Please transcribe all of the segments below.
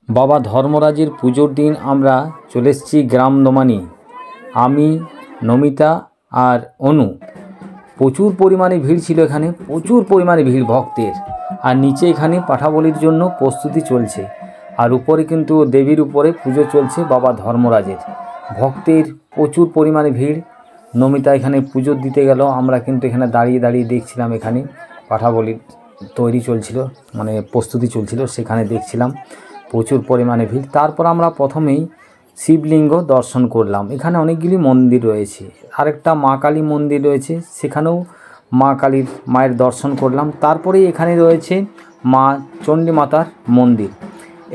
বাবা ধর্মরাজের পুজোর দিন আমরা চলে এসেছি গ্রাম দমানি। আমি, নমিতা আর অনু। প্রচুর পরিমাণে ভিড় ছিল এখানে, প্রচুর পরিমাণে ভিড় ভক্তের। আর নিচে এখানে পাঠাবলির জন্য প্রস্তুতি চলছে। আর উপরে কিন্তু দেবীর উপরে পুজো চলছে বাবা ধর্মরাজের। ভক্তের প্রচুর পরিমাণে ভিড়। নমিতা এখানে পুজো দিতে গেল, আমরা কিন্তু এখানে দাঁড়িয়ে দাঁড়িয়ে দেখছিলাম। এখানে পাঠাবলির তৈরি চলছিল, মানে প্রস্তুতি চলছিল, সেখানে দেখছিলাম প্রচুর পরিমাণে ভিড়। তারপর আমরা প্রথমেই শিবলিঙ্গ দর্শন করলাম। এখানে অনেকগুলি মন্দির রয়েছে, আরেকটা মা কালী মন্দির রয়েছে, সেখানেও মা কালীর মায়ের দর্শন করলাম। তারপরে এখানে রয়েছে মা চণ্ডী মাতার মন্দির।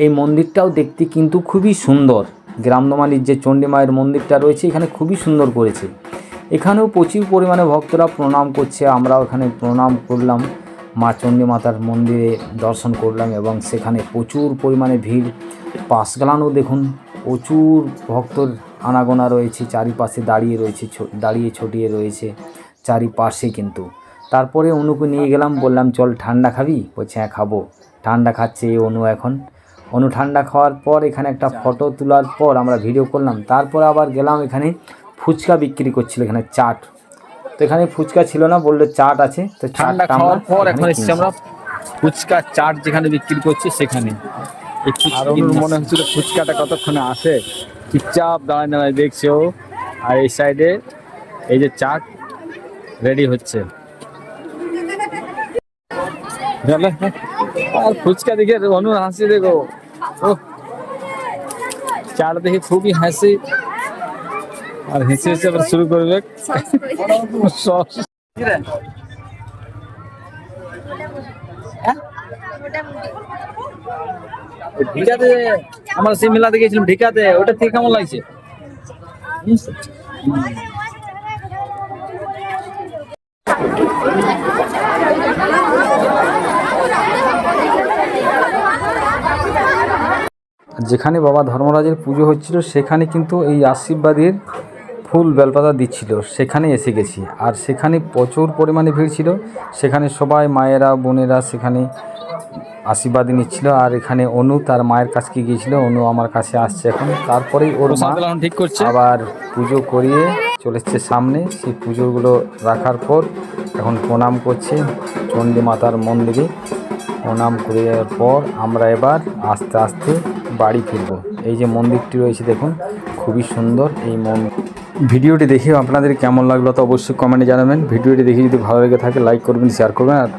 এই মন্দিরটাও দেখতে কিন্তু খুবই সুন্দর। গ্রামদমানির যে চণ্ডী মায়ের মন্দিরটা রয়েছে এখানে খুবই সুন্দর করেছে। এখানেও প্রচুর পরিমাণে ভক্তরা প্রণাম করছে, আমরাও এখানে প্রণাম করলাম, মা চণ্ডী মাতার মন্দিরে দর্শন করলাম। এবং সেখানে প্রচুর পরিমাণে ভিড়। পাশগালানো দেখুন, প্রচুর ভক্তর আনাগোনা রয়েছে, চারিপাশে দাঁড়িয়ে ছড়িয়ে রয়েছে চারিপাশে কিন্তু। তারপরে অনুকে নিয়ে গেলাম, বললাম চল ঠান্ডা খাবি? বলছে হ্যাঁ খাবো। ঠান্ডা খাচ্ছে অনু এখন। অনু ঠান্ডা খাওয়ার পর এখানে একটা ফটো তোলার পর আমরা ভিডিও করলাম। তারপর আবার গেলাম, এখানে ফুচকা বিক্রি করছিল, এখানে চাট। তো এখানে ফুচকা ছিল না, বললো চাট আছে। তো ঠান্ডা খাওয়ার পর এখন এসেছি আমরা ফুচকা চাট যেখানে বিক্রি করছি সেখানে। আর ওর মনে হচ্ছিল ফুচকাটা কতক্ষণে আসে, চুপচাপ দাঁড়ায় দাঁড়ায় দেখছে ও। আর এই সাইডে এই যে চাট রেডি হচ্ছে। আর ফুচকা দেখে অনু হাসি দেখো, ও চাট দেখে খুবই হাসি। আর হেসে হেসে আবার শুরু করবে। ঢিকাতে আমরা সেই মেলাতে গেছিলাম, ঢিকাতে, ওটা থেকে কেমন লাগছে? যেখানে বাবা ধর্মরাজের পুজো হচ্ছিল সেখানে কিন্তু এই আশীর্বাদের ফুল বেলপাতা দিচ্ছিল, সেখানে এসে গেছি। আর সেখানে প্রচুর পরিমাণে ভিড় ছিল। সেখানে সবাই মায়েরা বোনেরা সেখানে আশীর্বাদ নিচ্ছিল। আর এখানে অনু তার মায়ের কাছে গিয়েছিল, অনু আমার কাছে আসছে এখন। তারপরেই ওর মা ঠিক করছে, আবার পুজো করিয়ে চলে এসছে সামনে। সেই পুজোগুলো রাখার পর এখন প্রণাম করছে চণ্ডী মাতার মন্দিরে। প্রণাম করে যাওয়ার পর আমরা এবার আস্তে আস্তে বাড়ি ফিরব। এই যে মন্দিরটি রয়েছে দেখুন, খুবই সুন্দর এই মন্দির। ভিডিওটি দেখে আপনাদের কেমন লাগলো তো অবশ্যই কমেন্টে জানাবেন। ভিডিওটি দেখে যদি ভালো লেগে থাকে লাইক করবেন, শেয়ার করবেন। আর